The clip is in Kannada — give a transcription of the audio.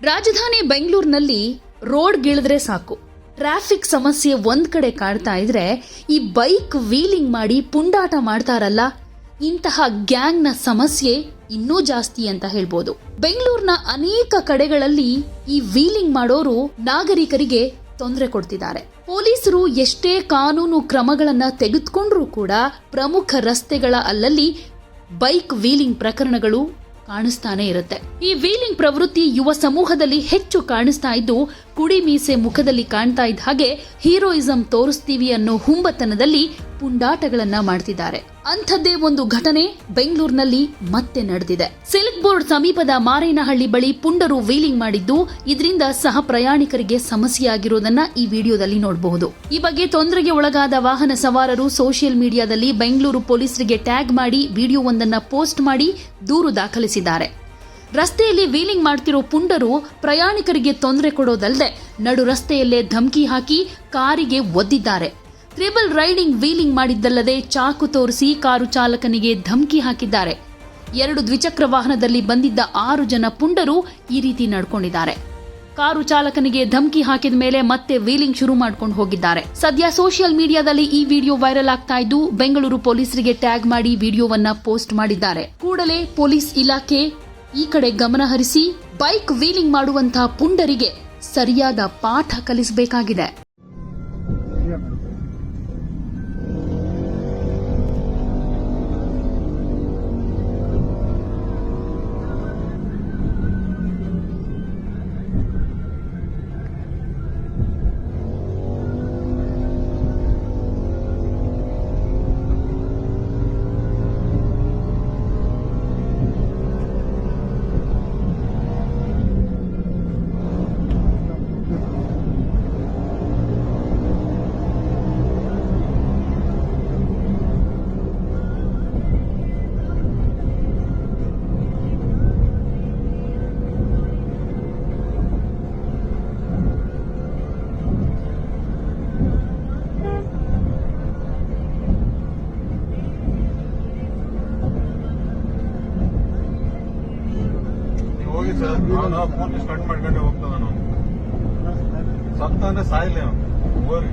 ರಾಜಧಾನಿ ಬೆಂಗಳೂರಿನಲ್ಲಿ ರೋಡ್ಗಿಳಿದ್ರೆ ಸಾಕು, ಟ್ರಾಫಿಕ್ ಸಮಸ್ಯೆ ಒಂದ್ ಕಡೆ ಕಾಡ್ತಾ ಇದ್ರೆ ಈ ಬೈಕ್ ವೀಲಿಂಗ್ ಮಾಡಿ ಪುಂಡಾಟ ಮಾಡ್ತಾರಲ್ಲ, ಇಂತಹ ಗ್ಯಾಂಗ್ನ ಸಮಸ್ಯೆ ಇನ್ನೂ ಜಾಸ್ತಿ ಅಂತ ಹೇಳ್ಬೋದು. ಬೆಂಗಳೂರಿನ ಅನೇಕ ಕಡೆಗಳಲ್ಲಿ ಈ ವೀಲಿಂಗ್ ಮಾಡೋರು ನಾಗರಿಕರಿಗೆ ತೊಂದರೆ ಕೊಡ್ತಿದ್ದಾರೆ. ಪೊಲೀಸರು ಎಷ್ಟೇ ಕಾನೂನು ಕ್ರಮಗಳನ್ನ ತೆಗೆದುಕೊಂಡ್ರೂ ಕೂಡ ಪ್ರಮುಖ ರಸ್ತೆಗಳ ಅಲ್ಲಲ್ಲಿ ಬೈಕ್ ವೀಲಿಂಗ್ ಪ್ರಕರಣಗಳು ಕಾಣಿಸ್ತಾನೆ ಇರುತ್ತೆ. ಈ ವೀಲಿಂಗ್ ಪ್ರವೃತ್ತಿ ಯುವ ಸಮೂಹದಲ್ಲಿ ಹೆಚ್ಚು ಕಾಣಿಸ್ತಾ ಇದ್ದು, ಕುಡಿ ಮೀಸೆ ಮುಖದಲ್ಲಿ ಕಾಣ್ತಾ ಇದ್ದ ಹಾಗೆ ಹೀರೋಯಿಸಂ ತೋರಿಸ್ತೀವಿ ಅನ್ನೋ ಹುಂಬತನದಲ್ಲಿ ಪುಂಡಾಟಗಳನ್ನ ಮಾಡ್ತಿದ್ದಾರೆ. ಅಂಥದ್ದೇ ಒಂದು ಘಟನೆ ಬೆಂಗಳೂರಿನಲ್ಲಿ ಮತ್ತೆ ನಡೆದಿದೆ. ಸಿಲ್ಕ್ ಬೋರ್ಡ್ ಸಮೀಪದ ಮಾರೇನಹಳ್ಳಿ ಬಳಿ ಪುಂಡರು ವೀಲಿಂಗ್ ಮಾಡಿದ್ದು, ಇದರಿಂದ ಸಹ ಪ್ರಯಾಣಿಕರಿಗೆ ಸಮಸ್ಯೆಯಾಗಿರೋದನ್ನ ಈ ವಿಡಿಯೋದಲ್ಲಿ ನೋಡಬಹುದು. ಈ ಬಗ್ಗೆ ತೊಂದರೆಗೆ ಒಳಗಾದ ವಾಹನ ಸವಾರರು ಸೋಷಿಯಲ್ ಮೀಡಿಯಾದಲ್ಲಿ ಬೆಂಗಳೂರು ಪೊಲೀಸರಿಗೆ ಟ್ಯಾಗ್ ಮಾಡಿ ವಿಡಿಯೋವೊಂದನ್ನ ಪೋಸ್ಟ್ ಮಾಡಿ ದೂರು ದಾಖಲಿಸಿದ್ದಾರೆ. ರಸ್ತೆಯಲ್ಲಿ ವೀಲಿಂಗ್ ಮಾಡ್ತಿರೋ ಪುಂಡರು ಪ್ರಯಾಣಿಕರಿಗೆ ತೊಂದರೆ ಕೊಡೋದಲ್ಲದೆ ನಡು ರಸ್ತೆಯಲ್ಲೇ ಧಮಕಿ ಹಾಕಿ ಕಾರಿಗೆ ಒದ್ದಿದ್ದಾರೆ. ಟ್ರಿಬಲ್ ರೈಡಿಂಗ್ ವೀಲಿಂಗ್ ಮಾಡಿದ್ದಲ್ಲದೆ ಚಾಕು ತೋರಿಸಿ ಕಾರು ಚಾಲಕನಿಗೆ ಧಮಕಿ ಹಾಕಿದ್ದಾರೆ. 2 ದ್ವಿಚಕ್ರ ವಾಹನದಲ್ಲಿ ಬಂದಿದ್ದ 6 ಜನ ಪುಂಡರು ಈ ರೀತಿ ನಡ್ಕೊಂಡಿದ್ದಾರೆ. ಕಾರು ಚಾಲಕನಿಗೆ ಧಮಕಿ ಹಾಕಿದ ಮೇಲೆ ಮತ್ತೆ ವೀಲಿಂಗ್ ಶುರು ಮಾಡ್ಕೊಂಡು ಹೋಗಿದ್ದಾರೆ. ಸದ್ಯ ಸೋಷಿಯಲ್ ಮೀಡಿಯಾದಲ್ಲಿ ಈ ವಿಡಿಯೋ ವೈರಲ್ ಆಗ್ತಾ ಇದ್ದು, ಬೆಂಗಳೂರು ಪೊಲೀಸರಿಗೆ ಟ್ಯಾಗ್ ಮಾಡಿ ವಿಡಿಯೋವನ್ನ ಪೋಸ್ಟ್ ಮಾಡಿದ್ದಾರೆ. ಕೂಡಲೇ ಪೊಲೀಸ್ ಇಲಾಖೆ ಈ ಕಡೆ ಗಮನ ಹರಿಸಿ ಬೈಕ್ ವೀಲಿಂಗ್ ಮಾಡುವಂತಹ ಪುಂಡರಿಗೆ ಸರಿಯಾದ ಪಾಠ ಕಲಿಸಬೇಕಾಗಿದೆ. ಹೋಗಿ ಸರ್, ಫೋನ್ ಸ್ಟಾರ್ಟ್ ಮಾಡ್ಕೊಂಡೆ ಹೋಗ್ತದ. ನಾವು ಸತ್ತ ಅಂದ್ರೆ ಸಾಯಿಲ್ಲ ಹೋಗಿ.